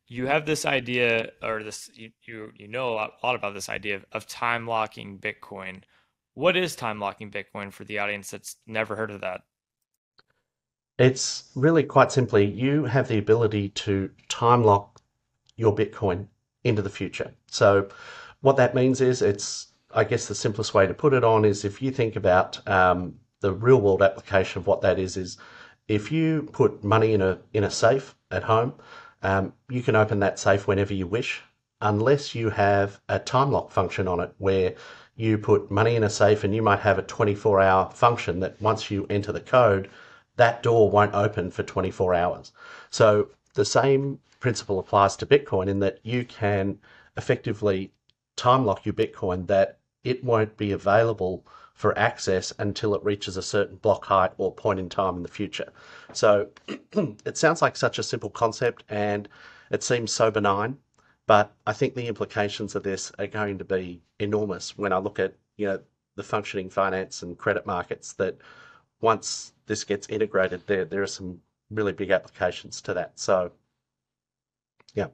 you have this idea, or this you know a lot about this idea of time locking Bitcoin. What is time locking Bitcoin for the audience that's never heard of that? It's really quite simply you have the ability to time lock your Bitcoin into the future. So, what that means is I guess the simplest way to put it on is if you think about the real world application of what that is if you put money in a safe at home, you can open that safe whenever you wish, unless you have a time lock function on it where you put money in a safe and you might have a 24-hour function that once you enter the code, that door won't open for 24 hours. So the same principle applies to Bitcoin in that you can effectively time lock your Bitcoin that it won't be available for access until it reaches a certain block height or point in time in the future. So it sounds like such a simple concept and it seems so benign, but I think the implications of this are going to be enormous when I look at, the functioning finance and credit markets that once this gets integrated, there are some really big applications to that. So yeah,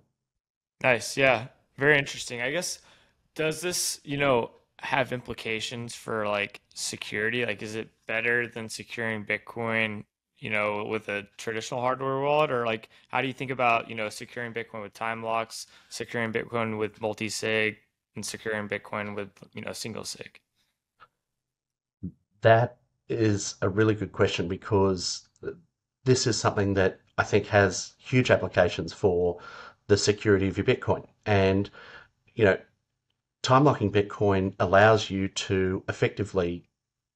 Nice, yeah, very interesting. I guess does this, have implications for like security? Like, is it better than securing Bitcoin, with a traditional hardware wallet? Or like, how do you think about, securing Bitcoin with time locks, securing Bitcoin with multi-sig, and securing Bitcoin with, single sig? that is a really good question because this is something that I think has huge applications for the security of your Bitcoin. And, you know, time locking Bitcoin allows you to effectively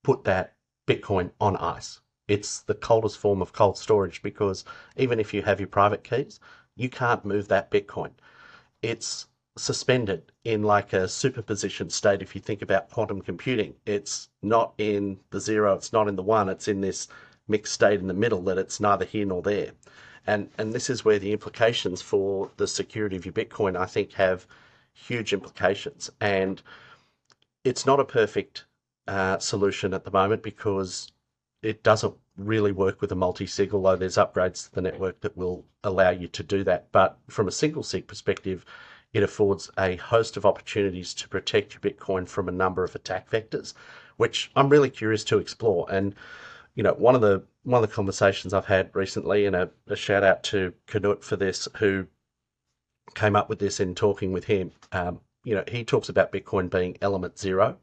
put that Bitcoin on ice. It's the coldest form of cold storage because even if you have your private keys, you can't move that Bitcoin. It's suspended in like a superposition state. If you think about quantum computing, it's not in the zero, it's not in the one, it's in this mixed state in the middle that it's neither here nor there. And this is where the implications for the security of your Bitcoin, I think, have huge implications. And it's not a perfect solution at the moment because it doesn't really work with a multi-sig, although there's upgrades to the network that will allow you to do that. But from a single sig perspective, it affords a host of opportunities to protect your Bitcoin from a number of attack vectors, which I'm really curious to explore. And one of the conversations I've had recently, and a shout out to Knut for this, who came up with this in talking with him. He talks about Bitcoin being element zero,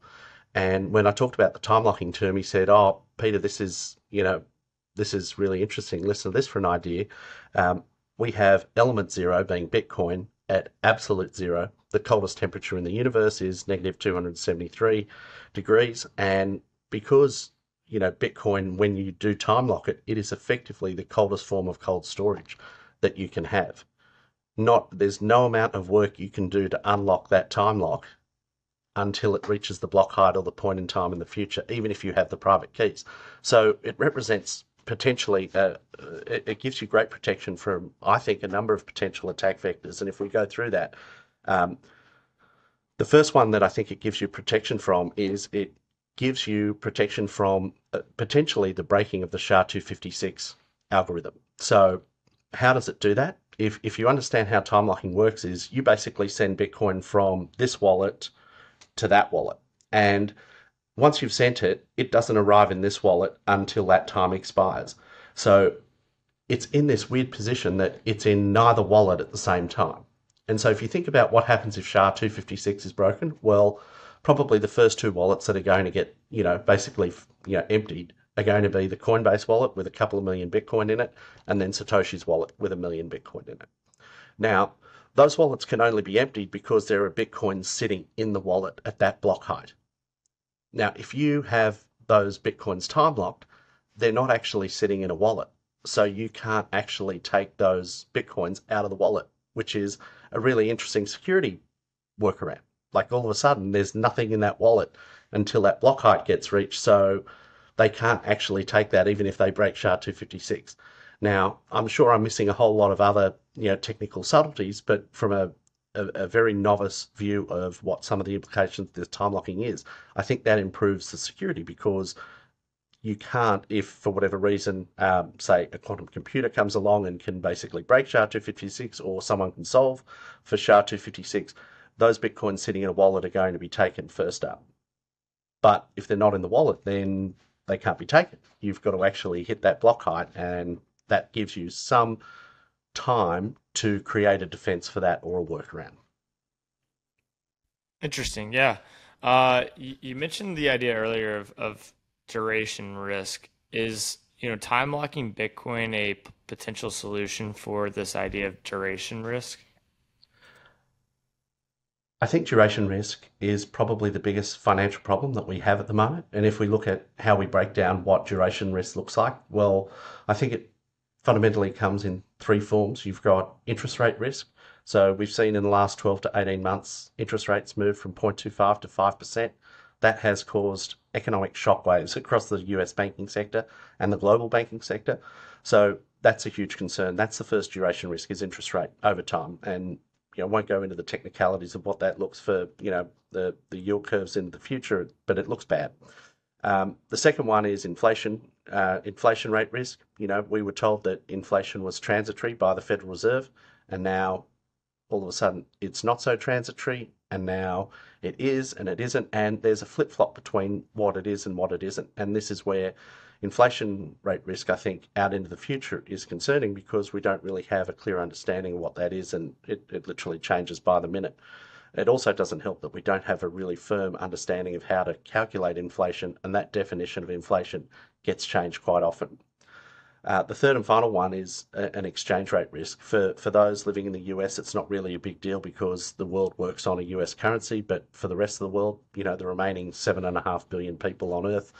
and when I talked about the time locking term, he said, "Oh, Peter, this is really interesting. Listen to this for an idea. We have element zero being Bitcoin at absolute zero. The coldest temperature in the universe is negative 273 degrees. And because, Bitcoin, when you do time lock it, it is effectively the coldest form of cold storage that you can have. There's no amount of work you can do to unlock that time lock until it reaches the block height or the point in time in the future, even if you have the private keys. So it represents potentially, it gives you great protection from, I think, a number of potential attack vectors. And if we go through that, um, the first one that I think it gives you protection from is it gives you protection from potentially the breaking of the SHA-256 algorithm. So how does it do that? If you understand how time locking works, is you basically send Bitcoin from this wallet to that wallet. And once you've sent it, it doesn't arrive in this wallet until that time expires. So it's in this weird position that it's in neither wallet at the same time. And so if you think about what happens if SHA-256 is broken, well, probably the first two wallets that are going to get, basically, emptied are going to be the Coinbase wallet with a couple of million Bitcoin in it, and then Satoshi's wallet with a million Bitcoin in it. Now, those wallets can only be emptied because there are Bitcoins sitting in the wallet at that block height. Now, if you have those Bitcoins time locked, they're not actually sitting in a wallet. So you can't actually take those Bitcoins out of the wallet, which is a really interesting security workaround. Like all of a sudden, there's nothing in that wallet until that block height gets reached. So they can't actually take that even if they break SHA-256. Now, I'm sure I'm missing a whole lot of other, technical subtleties, but from a very novice view of what some of the implications of this time locking is, I think that improves the security because you can't, if for whatever reason, say a quantum computer comes along and can basically break SHA-256, or someone can solve for SHA-256, those Bitcoins sitting in a wallet are going to be taken first up. But if they're not in the wallet, then they can't be taken. You've got to actually hit that block height, and that gives you some time to create a defense for that or a workaround. Interesting. Yeah. You mentioned the idea earlier of duration risk. Is, time locking Bitcoin a potential solution for this idea of duration risk? I think duration risk is probably the biggest financial problem that we have at the moment. And if we look at how we break down what duration risk looks like, well, I think it fundamentally comes in three forms. You've got interest rate risk. So we've seen in the last 12 to 18 months, interest rates move from 0.25 to 5%. That has caused economic shockwaves across the US banking sector and the global banking sector. So that's a huge concern. That's the first duration risk, is interest rate over time. And I won't go into the technicalities of what that looks for, the yield curves in the future, but it looks bad. The second one is inflation rate risk. We were told that inflation was transitory by the Federal Reserve, and now all of a sudden it's not so transitory, and now it is and it isn't, and there's a flip flop between what it is and what it isn't. And this is where inflation rate risk, I think, out into the future is concerning, because we don't really have a clear understanding of what that is, and it literally changes by the minute. It also doesn't help that we don't have a really firm understanding of how to calculate inflation, and that definition of inflation gets changed quite often. The third and final one is an exchange rate risk. For those living in the US, it's not really a big deal because the world works on a US currency, but for the rest of the world, the remaining 7.5 billion people on Earth,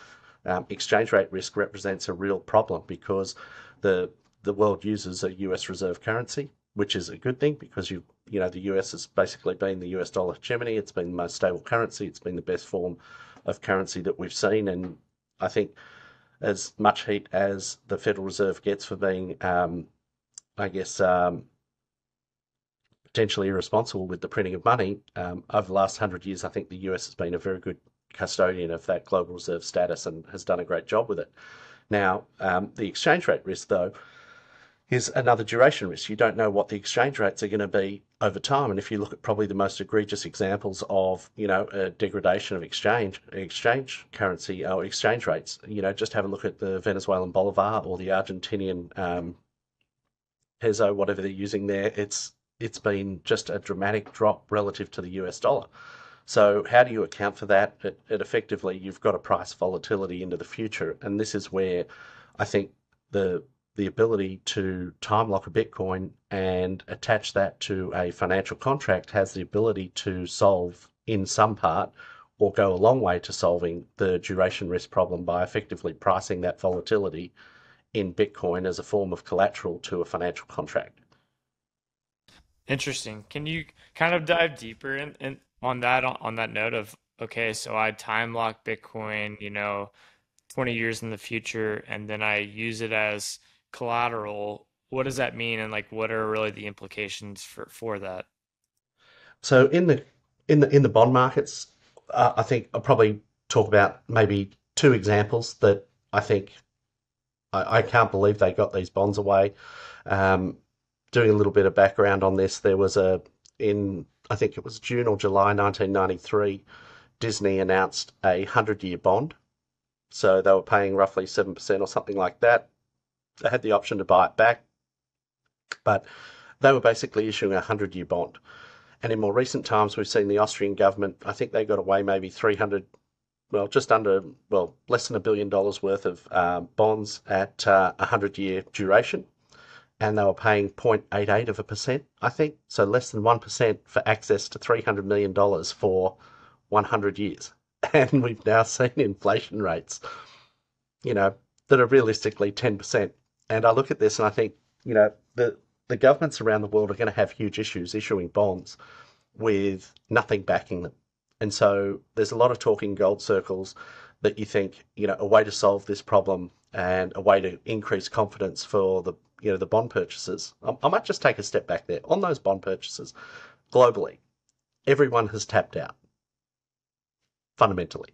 exchange rate risk represents a real problem, because the the world uses a US reserve currency, which is a good thing, because the US has basically been the US dollar hegemony. It's been the most stable currency. It's been the best form of currency that we've seen, and I think as much heat as the Federal Reserve gets for being, I guess, potentially irresponsible with the printing of money, over the last 100 years, I think the US has been a very good custodian of that global reserve status and has done a great job with it. Now, the exchange rate risk, though, is another duration risk. You don't know what the exchange rates are going to be over time. And if you look at probably the most egregious examples of, a degradation of exchange currency or exchange rates, just have a look at the Venezuelan bolivar or the Argentinian peso, whatever they're using there. It's been just a dramatic drop relative to the US dollar. So how do you account for that? It effectively, you've got a price volatility into the future, and this is where I think the the ability to time lock a Bitcoin and attach that to a financial contract has the ability to solve, in some part, or go a long way to solving the duration risk problem by effectively pricing that volatility in Bitcoin as a form of collateral to a financial contract. Interesting. Can you kind of dive deeper in on that on that note of, okay, so I time lock Bitcoin, 20 years in the future, and then I use it as collateral. What does that mean, and like what are really the implications for that? So in the bond markets, I think I'll probably talk about maybe two examples that I think I can't believe they got these bonds away. Um, Doing a little bit of background on this, there was in I think it was June or July 1993, Disney announced a 100-year bond. So they were paying roughly 7% or something like that. They had the option to buy it back, but they were basically issuing a 100-year bond. And in more recent times, we've seen the Austrian government, I think they got away maybe 300, well, just under, well, less than $1 billion worth of bonds at a 100-year duration. And they were paying 0.88%, I think. So less than 1% for access to $300 million for 100 years. And we've now seen inflation rates, you know, that are realistically 10%. And I look at this and I think, the governments around the world are going to have huge issues issuing bonds with nothing backing them. And so there's a lot of talk in gold circles that you think, a way to solve this problem and a way to increase confidence for the bond purchases. I might just take a step back there. On those bond purchases, globally, everyone has tapped out fundamentally.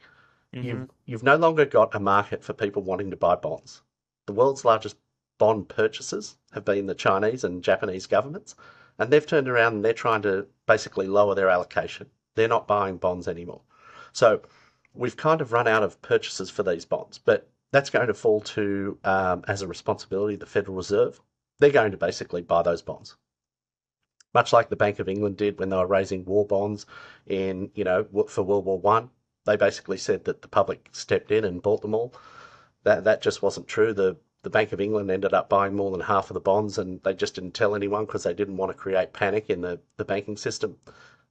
Mm-hmm. You've no longer got a market for people wanting to buy bonds. The world's largest bond purchasers have been the Chinese and Japanese governments, and they've turned around and they're trying to basically lower their allocation. They're not buying bonds anymore. So we've kind of run out of purchases for these bonds, but that's going to fall to, as a responsibility, the Federal Reserve. They're going to basically buy those bonds, much like the Bank of England did when they were raising war bonds in, for World War One. They basically said that the public stepped in and bought them all. That just wasn't true. The Bank of England ended up buying more than half of the bonds, and they just didn't tell anyone because they didn't want to create panic in the banking system.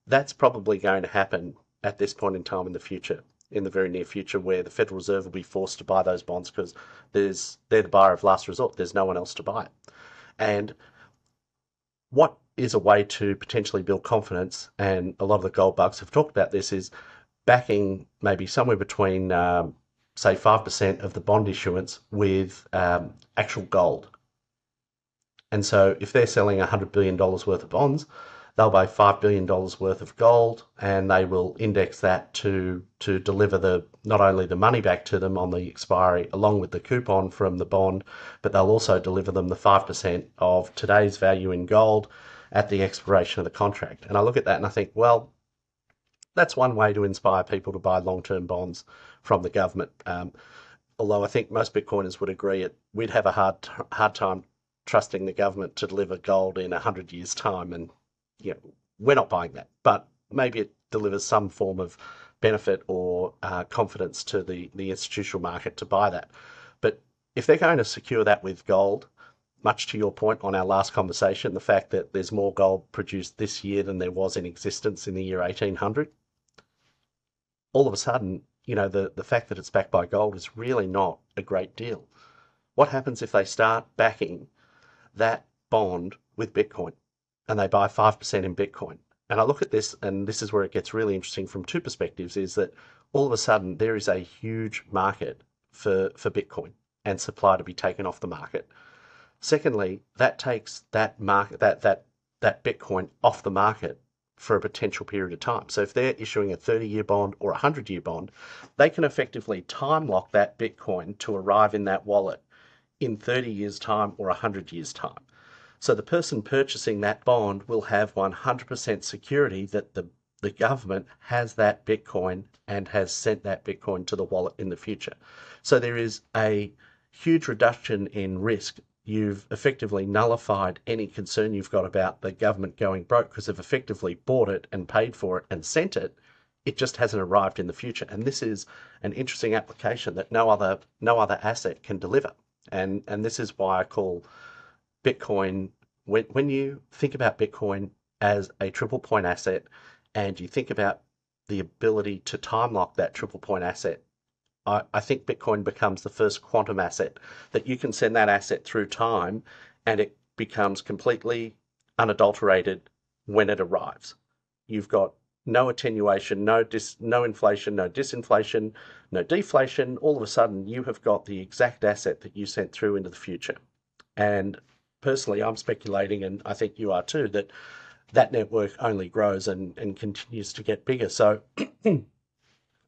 That's probably going to happen at this point in time in the future, in the very near future, where the Federal Reserve will be forced to buy those bonds because they're the buyer of last resort. There's no one else to buy it. And what is a way to potentially build confidence, and a lot of the gold bugs have talked about this, is backing maybe somewhere between, say, 5% of the bond issuance with actual gold. And so if they're selling $100 billion worth of bonds, they'll buy $5 billion worth of gold, and they will index that to deliver not only the money back to them on the expiry along with the coupon from the bond, but they'll also deliver them the 5% of today's value in gold at the expiration of the contract. And I look at that and I think, well, that's one way to inspire people to buy long-term bonds from the government. Although I think most Bitcoiners would agree we'd have a hard time trusting the government to deliver gold in 100 years' time, and we're not buying that. But maybe it delivers some form of benefit or confidence to the institutional market to buy that. But if they're going to secure that with gold, much to your point on our last conversation, the fact that there's more gold produced this year than there was in existence in the year 1800, all of a sudden, the fact that it's backed by gold is really not a great deal. What happens if they start backing that bond with Bitcoin and they buy 5% in Bitcoin? And I look at this, and this is where it gets really interesting from two perspectives, is that all of a sudden there is a huge market for Bitcoin and supply to be taken off the market. Secondly, that takes that market, that Bitcoin off the market for a potential period of time. So if they're issuing a 30-year bond or a 100-year bond, they can effectively time lock that Bitcoin to arrive in that wallet in 30 years' time or 100 years' time. So the person purchasing that bond will have 100% security that the government has that Bitcoin and has sent that Bitcoin to the wallet in the future. So there is a huge reduction in risk. You've effectively nullified any concern you've got about the government going broke because they've effectively bought it and paid for it and sent it. It just hasn't arrived in the future. And this is an interesting application that no other asset can deliver. And this is why I call Bitcoin, when you think about Bitcoin as a triple point asset and you think about the ability to time lock that triple point asset, I think Bitcoin becomes the first quantum asset that you can send that asset through time and it becomes completely unadulterated when it arrives. You've got no attenuation, no inflation, no disinflation, no deflation. All of a sudden, you have got the exact asset that you sent through into the future. And personally, I'm speculating, and I think you are too, that network only grows and continues to get bigger. So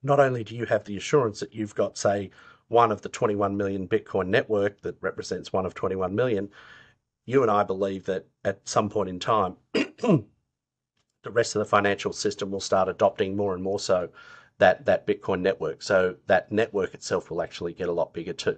not only do you have the assurance that you've got, say, one of the 21 million Bitcoin network that represents one of 21 million, you and I believe that at some point in time, the rest of the financial system will start adopting more and more so that Bitcoin network. So that network itself will actually get a lot bigger too.